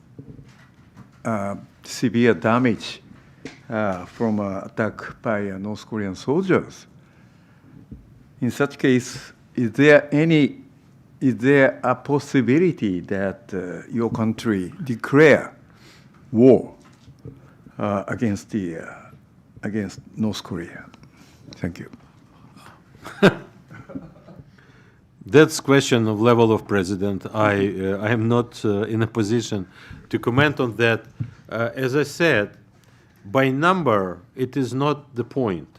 severe damage from attack by North Korean soldiers, in such case, is there a possibility that your country declare war against North Korea? Thank you. That's question of level of president. I am not in a position to comment on that. As I said, by number, it is not the point.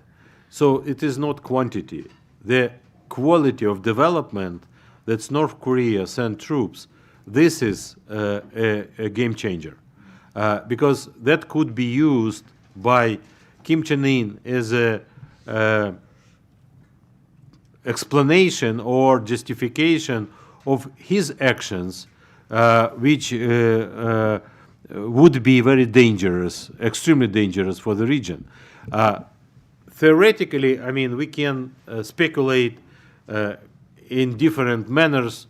So it is not quantity. The quality of development that's North Korea send troops, this is a game changer. Because that could be used by Kim Jong-un as a explanation or justification of his actions, which would be very dangerous, extremely dangerous for the region. Theoretically, I mean, we can speculate in different manners.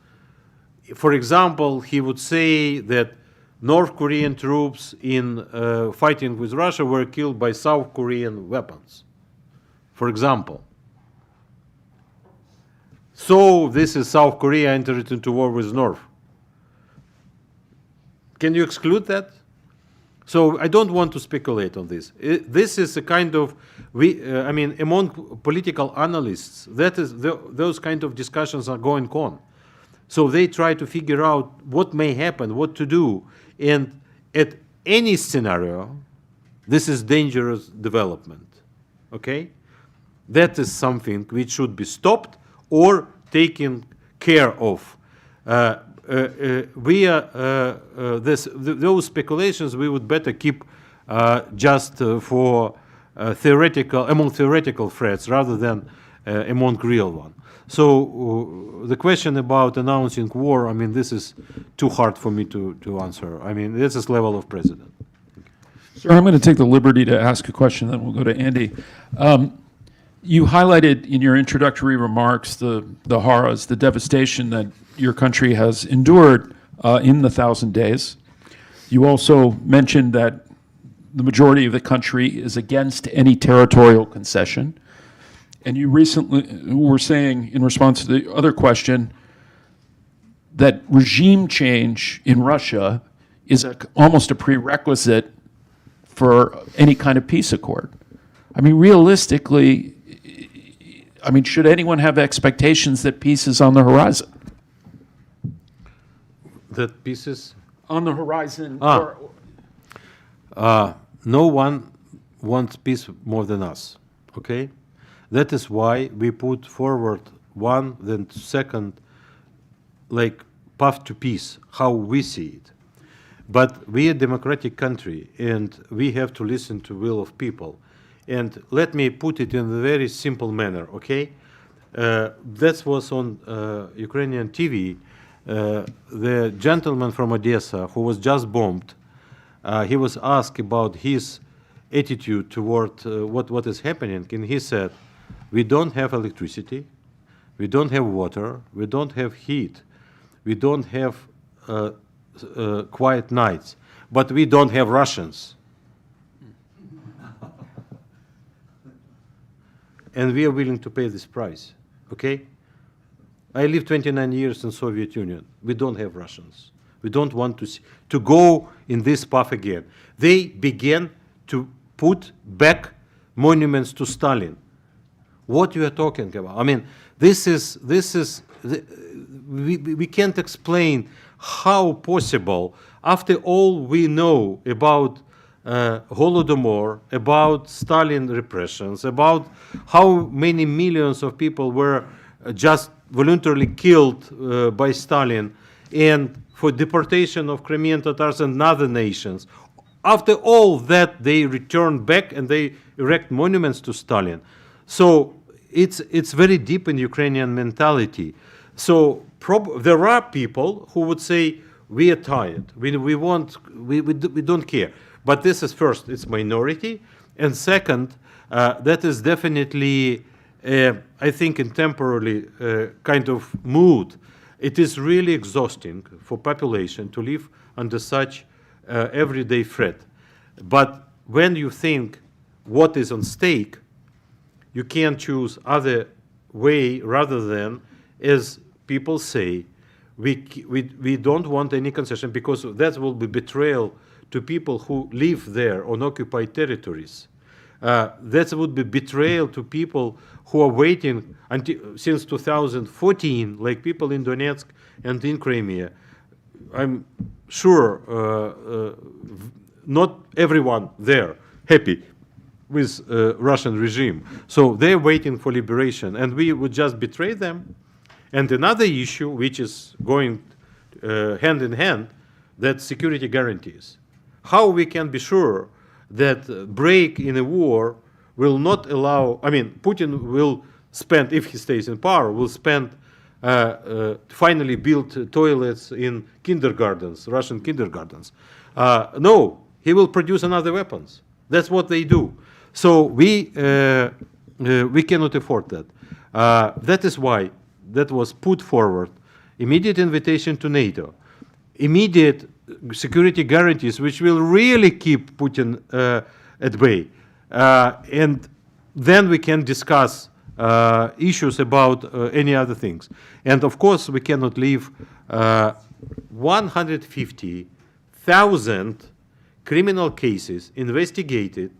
For example, he would say that North Korean troops in fighting with Russia were killed by South Korean weapons, for example. So this is South Korea entered into war with North. Can you exclude that? So I don't want to speculate on this. This is a kind of, I mean, among political analysts, that is those kind of discussions are going on. So they try to figure out what may happen, what to do, and at any scenario, this is dangerous development. Okay, that is something which should be stopped or taken care of. Those speculations we would better keep just for among theoretical threats rather than among real ones. So the question about announcing war, I mean, this is too hard for me to answer. I mean, this is level of president. Sir, I'm going to take the liberty to ask a question, then we'll go to Andy. You highlighted in your introductory remarks the horrors, the devastation that your country has endured in the 1,000 days. You also mentioned that the majority of the country is against any territorial concession. And you recently were saying, in response to the other question, that regime change in Russia is almost a prerequisite for any kind of peace accord. I mean, realistically, I mean, should anyone have expectations that peace is on the horizon? That peace is on the horizon? No one wants peace more than us, okay? That is why we put forward one, then second, like, path to peace, how we see it. But we are a democratic country, and we have to listen to will of people. And let me put it in a very simple manner, okay? That was on Ukrainian TV. The gentleman from Odessa who was just bombed, he was asked about his attitude toward what is happening, and he said, we don't have electricity, we don't have water, we don't have heat, we don't have quiet nights, but we don't have Russians. and we are willing to pay this price, okay? I lived 29 years in Soviet Union. We don't have Russians. We don't want to go in this path again. They began to put back monuments to Stalin. What you are talking about? I mean, we can't explain how possible, after all we know about Holodomor, about Stalin repressions, about how many millions of people were just voluntarily killed by Stalin, and for deportation of Crimean Tatars and other nations. After all that, they return back and they erect monuments to Stalin. So it's very deep in Ukrainian mentality. So there are people who would say, we are tired, we don't care. But this is first, it's minority. And second, that is definitely, I think, in temporarily kind of mood. It is really exhausting for population to live under such everyday threat. But when you think what is on stake, you can choose other way rather than, as people say, we don't want any concession because that will be betrayal to people who live there on occupied territories. That would be betrayal to people who are waiting since 2014, like people in Donetsk and in Crimea. I'm sure not everyone there happy with Russian regime. So they're waiting for liberation, and we would just betray them. And another issue, which is going hand in hand, that's security guarantees. How we can be sure that break in a war will not allow, I mean, Putin will spend, if he stays in power, will spend, finally build toilets in kindergartens, Russian kindergartens. No, he will produce another weapons. That's what they do. So we cannot afford that. That is why that was put forward. Immediate invitation to NATO, immediate security guarantees, which will really keep Putin at bay. And then we can discuss issues about any other things. And of course, we cannot leave 150,000 criminal cases investigated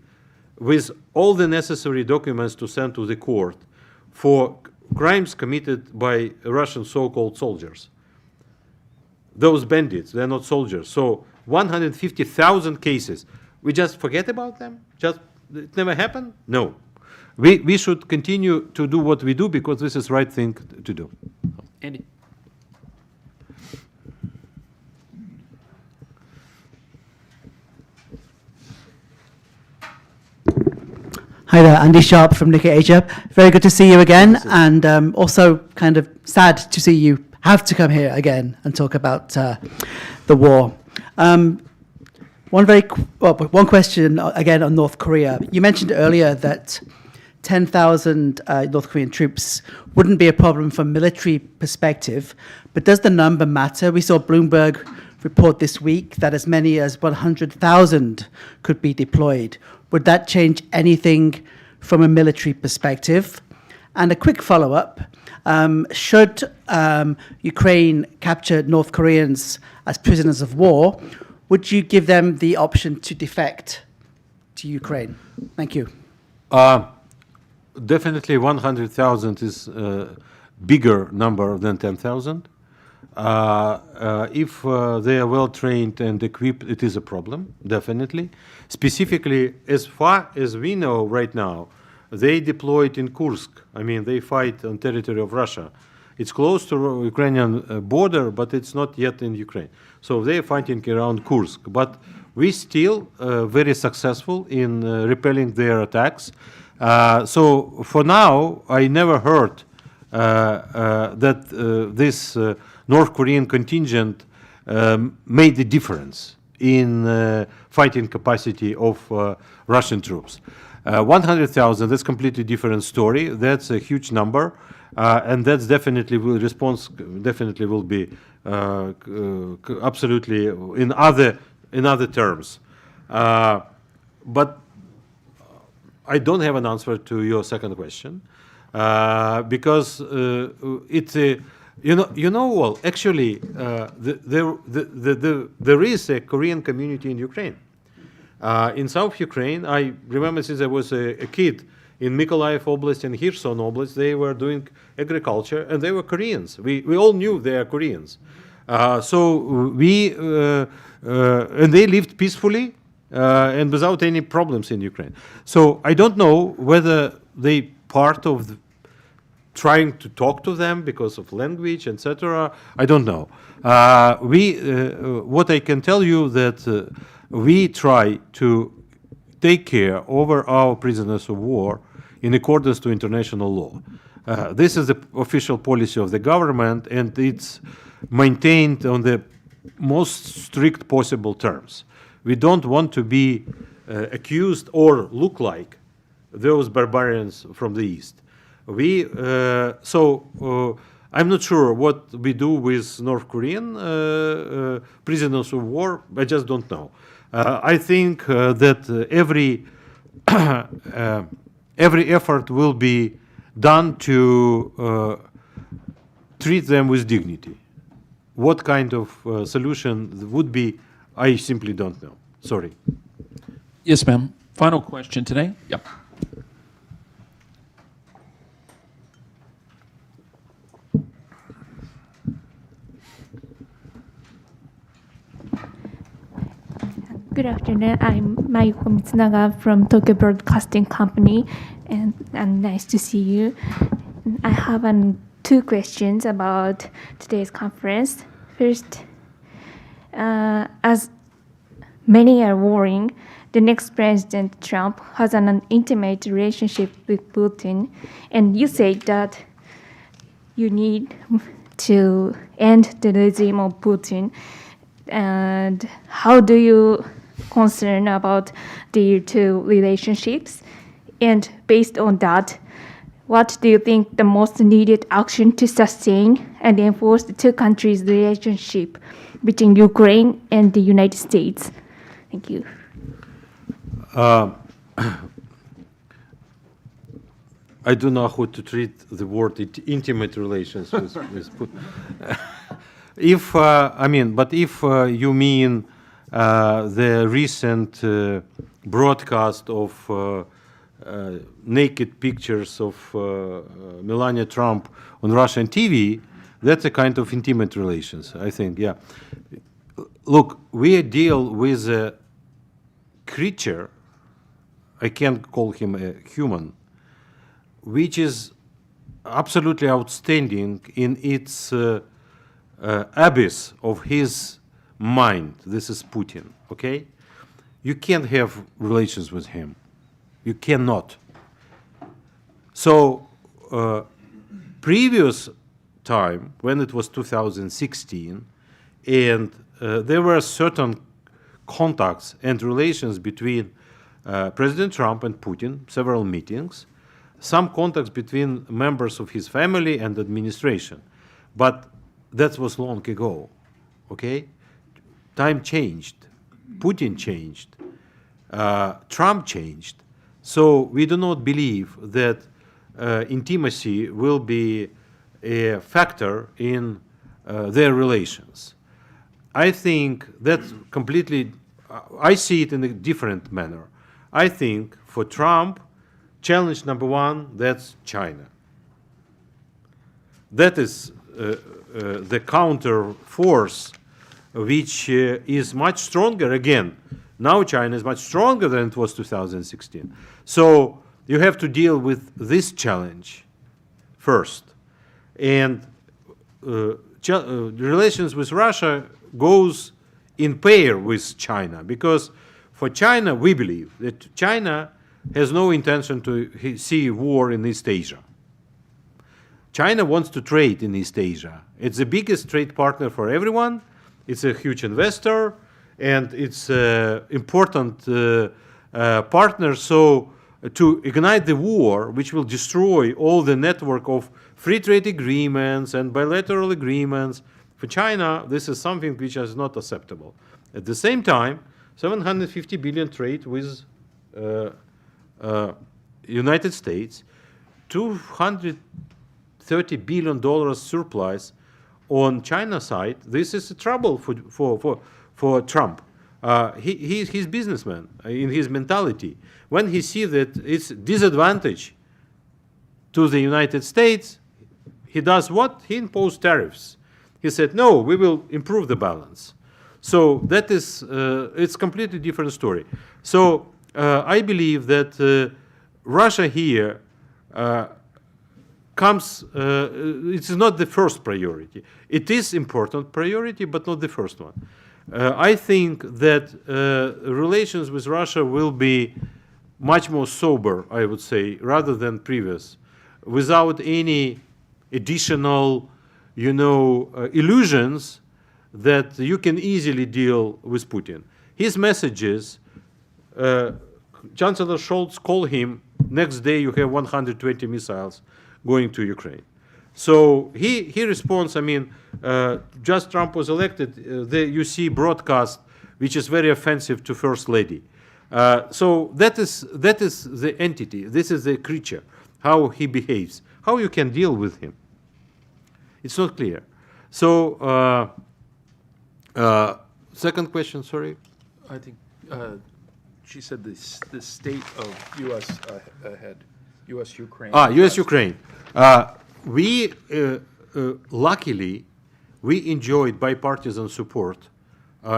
with all the necessary documents to send to the court for crimes committed by Russian so-called soldiers. Those bandits, they're not soldiers. So 150,000 cases. We just forget about them? Just it never happened? No. We should continue to do what we do because this is the right thing to do. Andy. Hi there, Andy Sharp from Nikkei Asia. Very good to see you again, and also kind of sad to see you have to come here again and talk about the war. One question again on North Korea. You mentioned earlier that 10,000 North Korean troops wouldn't be a problem from a military perspective, but does the number matter? We saw Bloomberg report this week that as many as 100,000 could be deployed. Would that change anything from a military perspective? And a quick follow-up, should Ukraine capture North Koreans as prisoners of war, would you give them the option to defect to Ukraine? Thank you. Definitely 100,000 is a bigger number than 10,000. If they are well trained and equipped, it is a problem, definitely. Specifically, as far as we know right now, they deployed in Kursk. I mean, they fight on territory of Russia. It's close to Ukrainian border, but it's not yet in Ukraine. So they're fighting around Kursk. But we still very successful in repelling their attacks. So for now, I never heard that this North Korean contingent made the difference in fighting capacity of Russian troops. 100,000, that's a completely different story. That's a huge number, and that's definitely response definitely will be absolutely in other terms. But I don't have an answer to your second question because it's a, well, actually, there is a Korean community in Ukraine. In South Ukraine, I remember since I was a kid in Mykolaiv Oblast and Kherson Oblast, they were doing agriculture and they were Koreans. We all knew they are Koreans. And they lived peacefully and without any problems in Ukraine. So I don't know whether they part of trying to talk to them because of language, etc. I don't know. What I can tell you that we try to take care over our prisoners of war in accordance to international law. This is the official policy of the government, and it's maintained on the most strict possible terms. We don't want to be accused or look like those barbarians from the East. I'm not sure what we do with North Korean prisoners of war. I just don't know. I think that every effort will be done to treat them with dignity. What kind of solution would be, I simply don't know. Sorry. Yes, ma'am. Final question today. Yep. Good afternoon. I'm Mayuko Mitsunaga from Tokyo Broadcasting Company, and nice to see you. I have two questions about today's conference. First, as many are worrying, the next President Trump has an intimate relationship with Putin, and you say that you need to end the regime of Putin. And how do you concern about the two relationships? And based on that, what do you think the most needed action to sustain and enforce the two countries' relationship between Ukraine and the United States? Thank you. I don't know how to treat the word intimate relations with Putin. If you mean the recent broadcast of naked pictures of Melania Trump on Russian TV, that's a kind of intimate relations, I think, yeah. Look, we deal with a creature, I can't call him a human, which is absolutely outstanding in its abyss of his mind. This is Putin, okay? You can't have relations with him. You cannot. So, previous time, when it was 2016, and there were certain contacts and relations between President Trump and Putin, several meetings, some contacts between members of his family and administration. But that was long ago, okay? Time changed. Putin changed. Trump changed. So we do not believe that intimacy will be a factor in their relations. I think that's completely, I see it in a different manner. I think for Trump, challenge number one, that's China. That is the counter force, which is much stronger. Again, now China is much stronger than it was 2016. So you have to deal with this challenge first. And relations with Russia goes in pair with China, because for China, we believe that China has no intention to see war in East Asia. China wants to trade in East Asia. It's the biggest trade partner for everyone. It's a huge investor, and it's an important partner. So to ignite the war, which will destroy all the network of free trade agreements and bilateral agreements, for China, this is something which is not acceptable. At the same time, 750 billion trade with United States $230 billion surplus on China side. This is a trouble for Trump. He's businessman in his mentality. When he sees that it's disadvantage to the United States, he does what? He imposed tariffs. He said, no, we will improve the balance. So that is, it's completely different story. So I believe that Russia here comes, it's not the first priority. It is important priority, but not the first one. I think that relations with Russia will be much more sober, I would say, rather than previous, without any additional, illusions that you can easily deal with Putin. His messages, Chancellor Scholz called him, next day you have 120 missiles going to Ukraine. So he responds, just Trump was elected, you see broadcast, which is very offensive to First Lady. So that is the entity, this is the creature, how he behaves, how you can deal with him. It's not clear. So, second question, sorry? I think she said the state of U.S. ahead, U.S.-Ukraine. U.S.-Ukraine. We, luckily, we enjoyed bipartisan support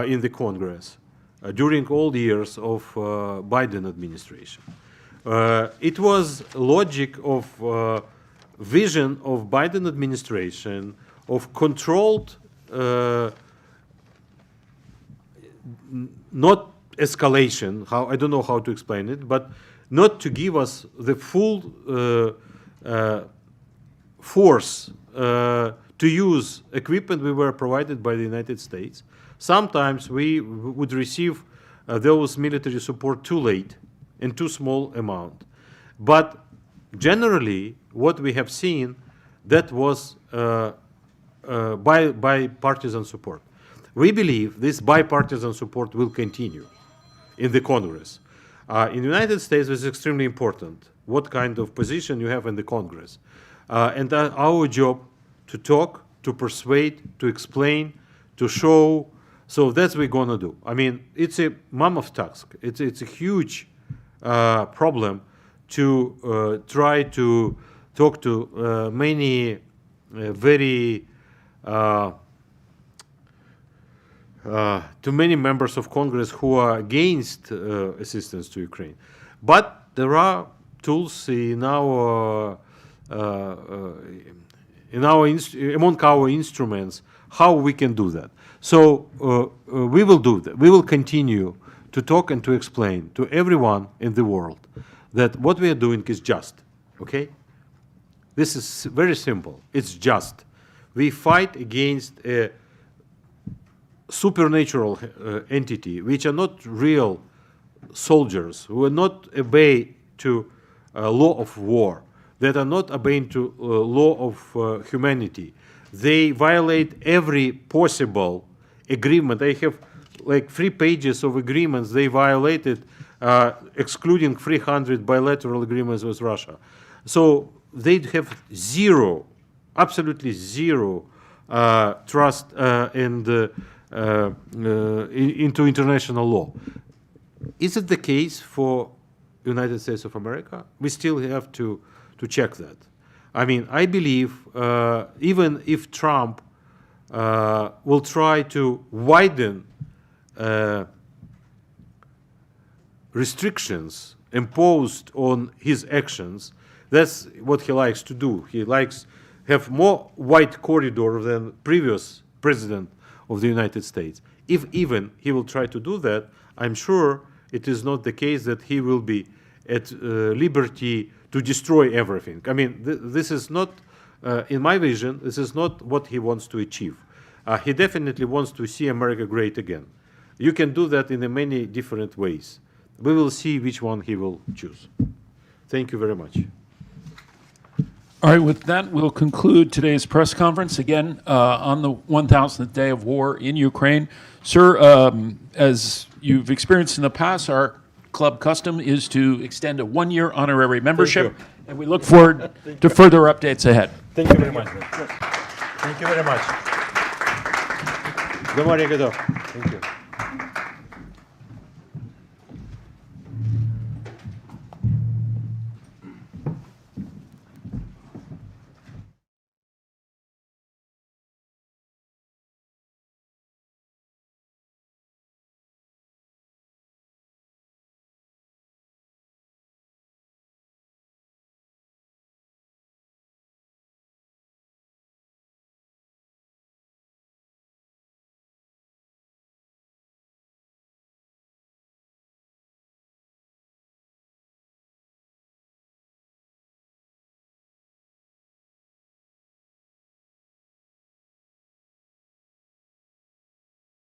in the Congress during all the years of Biden administration. It was logic of vision of Biden administration of controlled, not escalation, I don't know how to explain it, but not to give us the full force to use equipment we were provided by the United States. Sometimes we would receive those military support too late in too small amount. But generally, what we have seen, that was bipartisan support. We believe this bipartisan support will continue in the Congress. In the United States, it's extremely important what kind of position you have in the Congress. And our job to talk, to persuade, to explain, to show. So that's what we're going to do. It's a mammoth task. It's a huge problem to try to talk to many very to many members of Congress who are against assistance to Ukraine. But there are tools in our among our instruments how we can do that. So we will do that. We will continue to talk and to explain to everyone in the world that what we are doing is just. Okay? This is very simple. It's just. We fight against a supernatural entity, which are not real soldiers, who are not obey to law of war, that are not obeying to law of humanity. They violate every possible agreement. I have like 3 pages of agreements they violated, excluding 300 bilateral agreements with Russia. So they have zero, absolutely zero trust into international law. Is it the case for United States of America? We still have to check that. I believe even if Trump will try to widen restrictions imposed on his actions, that's what he likes to do. He likes have more wide corridor than previous president of the United States. If even he will try to do that, I'm sure it is not the case that he will be at liberty to destroy everything. This is not, in my vision, this is not what he wants to achieve. He definitely wants to see America great again. You can do that in many different ways. We will see which one he will choose. Thank you very much. All right, with that, we'll conclude today's press conference, again, on the 1,000th day of war in Ukraine. Sir, as you've experienced in the past, our club custom is to extend a one-year honorary membership, you. and we look forward to further updates ahead. Thank you very much. Thank you very much. Domo arigato. Thank you.